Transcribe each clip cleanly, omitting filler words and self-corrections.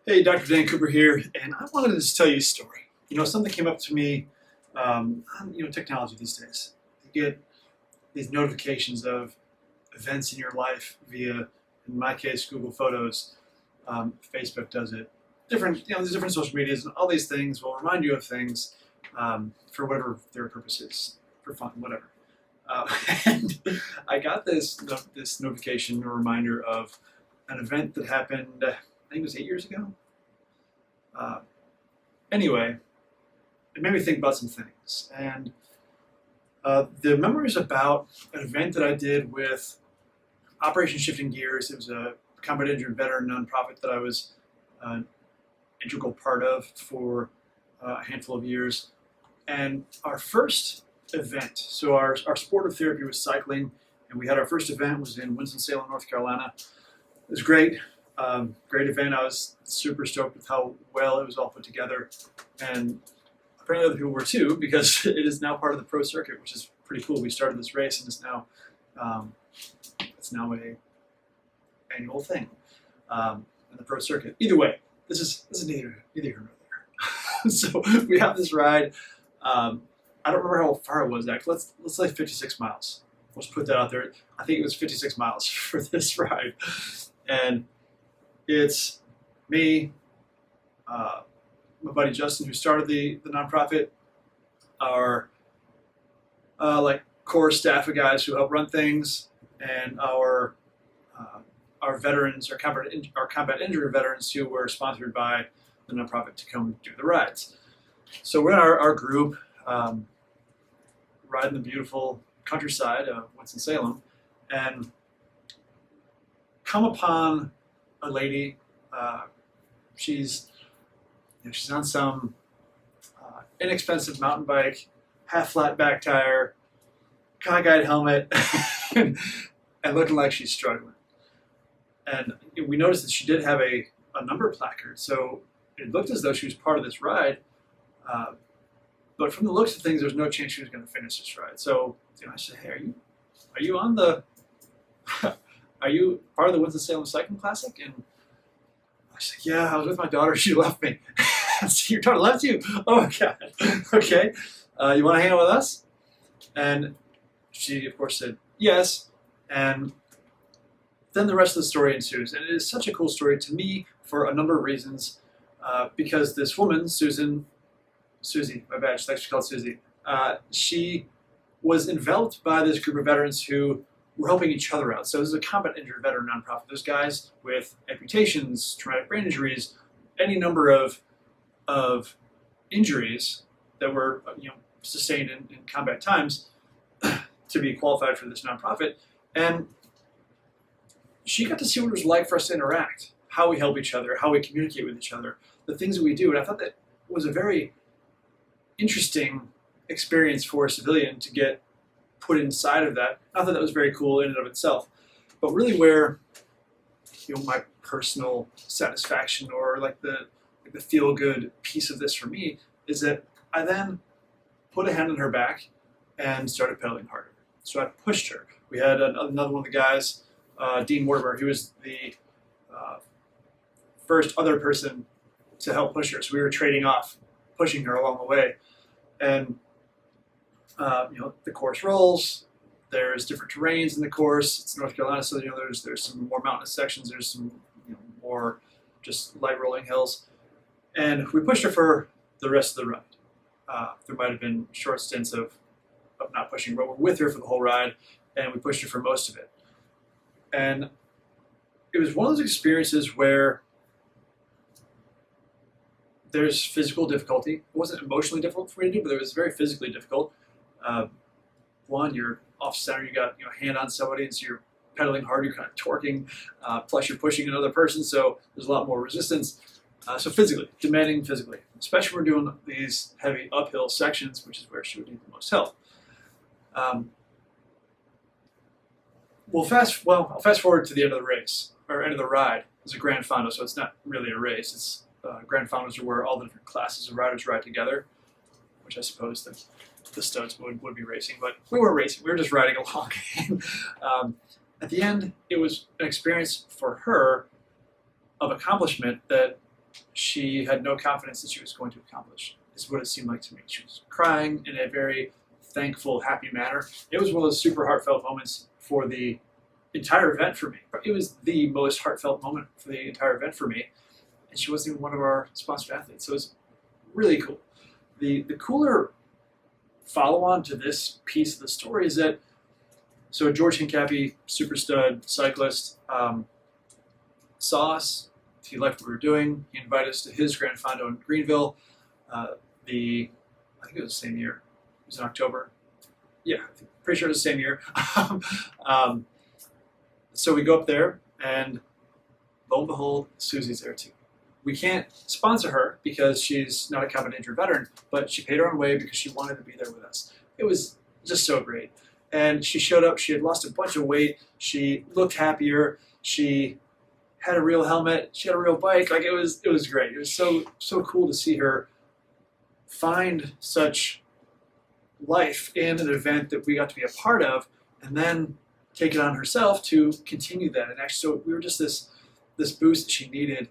Hey, Dr. Dan Cooper here, and I wanted to just tell you a story. Something came up to me on technology these days. You get these notifications of events in your life via, in my case, Google Photos. Facebook does it. There's different social medias, and all these things will remind you of things for whatever their purpose is, for fun, whatever. Uh, and I got this notification or reminder of an event that happened. I think it was 8 years ago. Uh, anyway, it made me think about some things. And the memory is about an event that I did with Operation Shifting Gears. It was a combat injured veteran nonprofit that I was an integral part of for a handful of years. And our first event, so our sport of therapy was cycling, and we had our first event was in Winston-Salem, North Carolina. It was great. Great event. I was super stoked with how well it was all put together, and apparently other people were too, because it is now part of the pro circuit, which is pretty cool. We started this race, and it's now a annual thing in the pro circuit. Either way, this is neither here nor there. So we have this ride. I don't remember how far it was. Actually, let's say 56 miles. Let's put that out there. I think it was 56 miles for this ride, and it's me, my buddy Justin, who started the nonprofit, our core staff of guys who help run things, and our veterans, our combat injury veterans who were sponsored by the nonprofit to come do the rides. So we're in our group riding the beautiful countryside of Winston-Salem, and come upon a lady. She's on some inexpensive mountain bike, half flat back tire, cockeyed helmet, and looking like she's struggling. And we noticed that she did have a number placard, so it looked as though she was part of this ride. But from the looks of things, there's no chance she was going to finish this ride. So I said, "Hey, are you on the are you part of the Winston-Salem Cycling Classic?" And I said, "Yeah, I was with my daughter. She left me." So your daughter left you? Oh my God. Okay. You want to hang out with us? And she, of course, said yes. And then the rest of the story ensues. And it is such a cool story to me for a number of reasons. Because this woman, Susie, my bad, she's actually called Susie, she was enveloped by this group of veterans who were helping each other out. So this is a combat injured veteran nonprofit. There's guys with amputations, traumatic brain injuries, any number of injuries that were sustained in combat times to be qualified for this nonprofit. And she got to see what it was like for us to interact, how we help each other, how we communicate with each other, the things that we do. And I thought that was a very interesting experience for a civilian to get put inside of that. I thought that was very cool in and of itself. But really where my personal satisfaction or like the feel-good piece of this for me is that I then put a hand on her back and started pedaling harder. So I pushed her. We had another one of the guys, Dean Mortimer, who was the first other person to help push her. So we were trading off, pushing her along the way. And the course rolls. There's different terrains in the course. It's North Carolina, so there's some more mountainous sections. There's some more just light rolling hills. And we pushed her for the rest of the ride. There might have been short stints of not pushing, but we're with her for the whole ride, and we pushed her for most of it. And it was one of those experiences where there's physical difficulty. It wasn't emotionally difficult for me to do, but it was very physically difficult. One, you're off center, you got hand on somebody, and so you're pedaling hard, you're kind of torquing, plus you're pushing another person, so there's a lot more resistance. So physically, demanding physically, especially when we're doing these heavy uphill sections, which is where she would need the most help. I'll fast forward to the end of the race, or end of the ride. It's a grand final, so it's not really a race. It's grand finals are where all the different classes of riders ride together, which I suppose the studs would be racing, but we weren't racing. We were just riding along. At the end, it was an experience for her of accomplishment that she had no confidence that she was going to accomplish, is what it seemed like to me. She was crying in a very thankful, happy manner. It was one of those super heartfelt moments for the entire event for me. It was the most heartfelt moment for the entire event for me. And she wasn't even one of our sponsored athletes. So it was really cool. The cooler follow-on to this piece of the story is that, so George Hincapie, super stud cyclist, saw us. He liked what we were doing. He invited us to his Grand Fondo in Greenville. I think it was the same year. It was in October. Yeah, pretty sure it was the same year. So we go up there, and lo and behold, Susie's there too. We can't sponsor her because she's not a combat injured veteran, but she paid her own way because she wanted to be there with us. It was just so great. And she showed up. She had lost a bunch of weight. She looked happier. She had a real helmet. She had a real bike. Like it was great. It was so cool to see her find such life in an event that we got to be a part of, and then take it on herself to continue that. And actually, so we were just this boost that she needed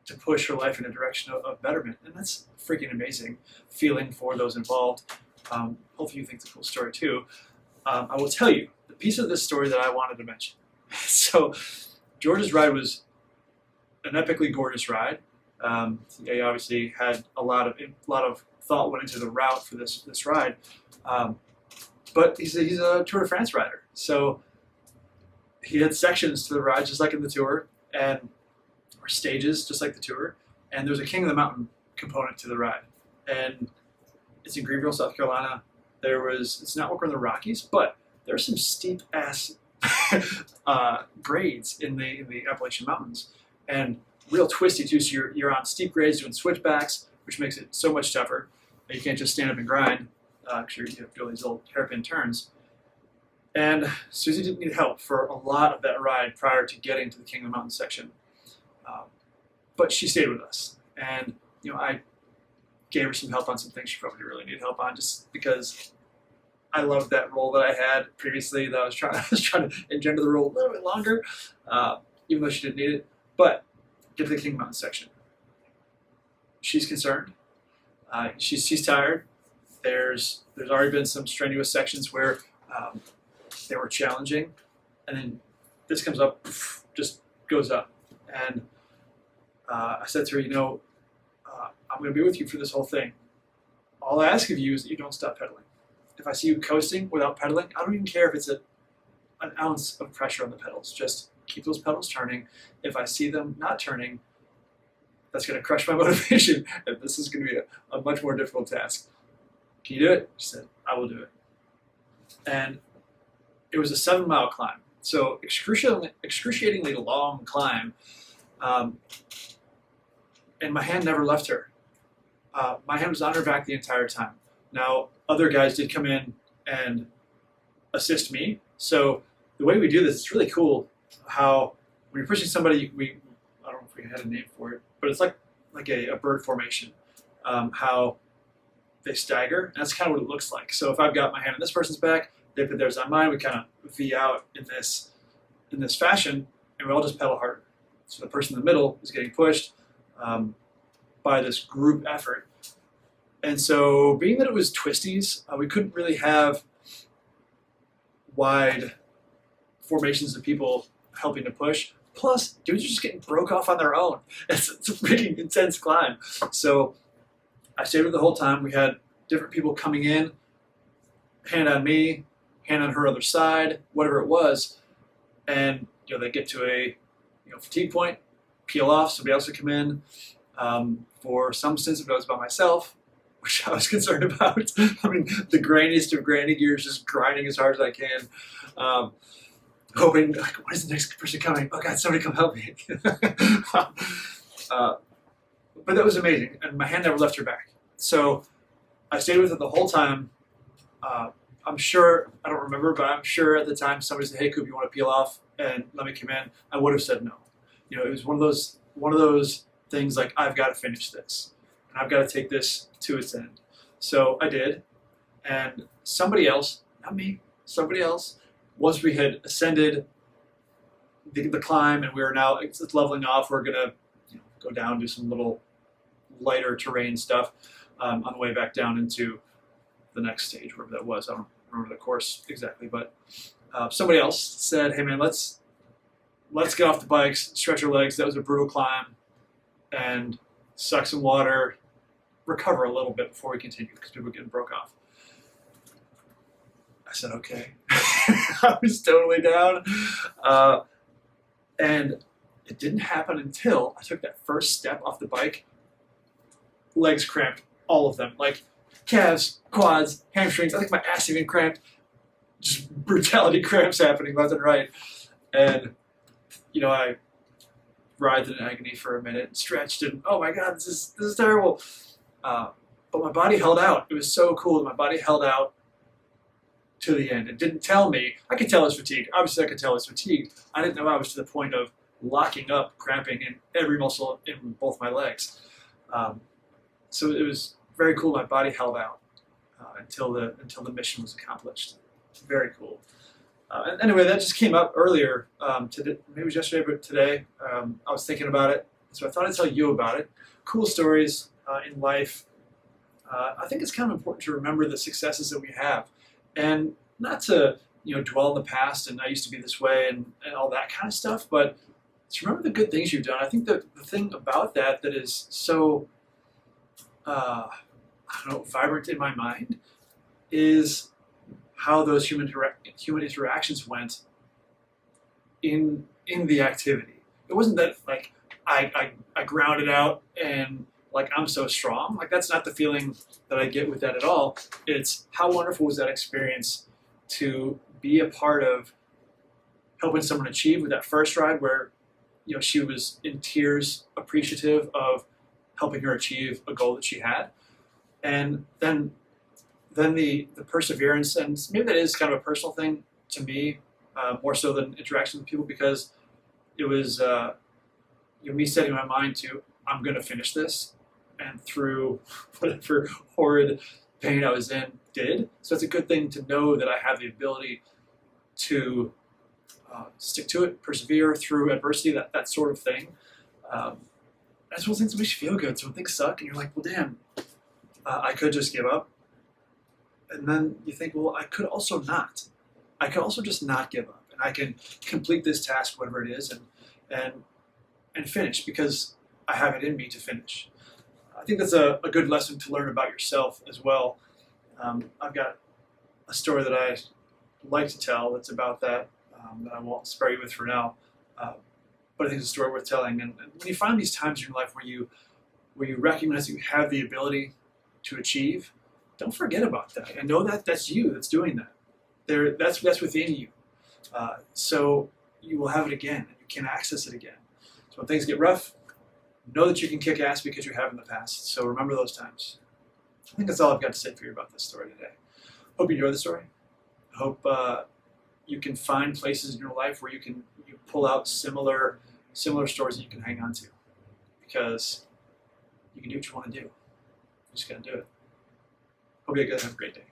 to push her life in a direction of betterment. And that's freaking amazing feeling for those involved. Hopefully you think it's a cool story too. I will tell you the piece of this story that I wanted to mention. So George's ride was an epically gorgeous ride. He obviously had a lot of thought went into the route for this ride. But he's a Tour de France rider. So he had sections to the ride just like in the Tour, or stages just like the Tour. And there's a King of the Mountain component to the ride. And it's in Greenville, South Carolina. It's not over in the Rockies, but there's some steep ass grades in the Appalachian Mountains, and real twisty too. So you're on steep grades doing switchbacks, which makes it so much tougher. You can't just stand up and grind. You have to do all these little hairpin turns. And Susie didn't need help for a lot of that ride prior to getting to the King of the Mountain section, but she stayed with us, and I gave her some help on some things she probably really needed help on, just because I loved that role that I had previously. That I was trying to engender the role a little bit longer, even though she didn't need it. But get to the King Mountain section. She's concerned. She's tired. There's already been some strenuous sections where they were challenging, and then this comes up, just goes up, and I said to her, I'm going to be with you for this whole thing. All I ask of you is that you don't stop pedaling. If I see you coasting without pedaling, I don't even care if it's an ounce of pressure on the pedals. Just keep those pedals turning. If I see them not turning, that's going to crush my motivation, and this is going to be a much more difficult task. Can you do it? She said, I will do it. And it was a 7-mile climb, so excruciatingly long climb, and my hand never left her. My hand was on her back the entire time. Now, other guys did come in and assist me. So the way we do this, it's really cool how when you're pushing somebody, I don't know if we had a name for it, but it's like a bird formation, how they stagger. And that's kind of what it looks like. So if I've got my hand on this person's back, they put theirs on mine, we kind of V out in this fashion, and we all just pedal harder. So the person in the middle is getting pushed by this group effort. And so being that it was twisties, we couldn't really have wide formations of people helping to push. Plus, dudes are just getting broke off on their own. It's a freaking intense climb. So I stayed with her the whole time. We had different people coming in, hand on me, hand on her other side, whatever it was. And they get to a fatigue point, peel off, somebody else would come in. For some instances, I was by myself, which I was concerned about. I mean, the grainiest of grinding gears, just grinding as hard as I can, hoping, like, when is the next person coming? Oh God, somebody come help me. But that was amazing, and my hand never left her back. So I stayed with her the whole time. I'm sure, I don't remember, but I'm sure at the time somebody said, hey, Coop, you want to peel off and let me come in? I would have said no. It was one of those things like, I've got to finish this, and I've got to take this to its end. So I did, and somebody else, not me, somebody else, once we had ascended the climb and we were now, it's leveling off, we're going to go down, do some little lighter terrain stuff on the way back down into the next stage, wherever that was. I don't remember the course exactly, but somebody else said, "Hey man, let's get off the bikes, stretch our legs. That was a brutal climb, and suck some water, recover a little bit before we continue because people were getting broke off." I said, "Okay." I was totally down, and it didn't happen until I took that first step off the bike. Legs cramped, all of them, like calves, quads, hamstrings. I think my ass even cramped. Just brutality cramps happening left and right. And, I writhed in agony for a minute, and stretched, and oh my God, this is terrible. But my body held out. It was so cool that my body held out to the end. It didn't tell me. I could tell I was fatigued. Obviously, I could tell I was fatigued. I didn't know I was to the point of locking up, cramping in every muscle in both my legs. So it was very cool. My body held out until the mission was accomplished. Very cool. And anyway, that just came up earlier today. Maybe it was yesterday, but today I was thinking about it. So I thought I'd tell you about it. Cool stories in life. I think it's kind of important to remember the successes that we have, and not to dwell in the past and I used to be this way and all that kind of stuff, but to remember the good things you've done. I think the thing about that is so vibrant in my mind is how those human interactions went in the activity. It wasn't that like I ground it out and like I'm so strong. Like that's not the feeling that I get with that at all. It's how wonderful was that experience to be a part of helping someone achieve with that first ride where she was in tears, appreciative of helping her achieve a goal that she had, and then the perseverance, and maybe that is kind of a personal thing to me, more so than interaction with people, because it was me setting my mind to I'm going to finish this, and through whatever horrid pain I was in, did. So it's a good thing to know that I have the ability to stick to it, persevere through adversity, that sort of thing. That's one of the things that makes you feel good. So when things suck and you're like, well, damn, I could just give up. And then you think, well, I could also not. I could also just not give up. And I can complete this task, whatever it is, and finish because I have it in me to finish. I think that's a good lesson to learn about yourself as well. I've got a story that I like to tell that's about that I won't spare you with for now. But I think it's a story worth telling. And when you find these times in your life where you recognize that you have the ability to achieve, don't forget about that. And know that that's you that's doing that. That's within you. So you will have it again. And you can access it again. So when things get rough, know that you can kick ass because you have in the past. So remember those times. I think that's all I've got to say for you about this story today. Hope you enjoyed the story. I hope you can find places in your life where you pull out similar stories that you can hang on to, because you can do what you want to do. You just got to do it. Hope you guys have a great day.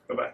Bye-bye.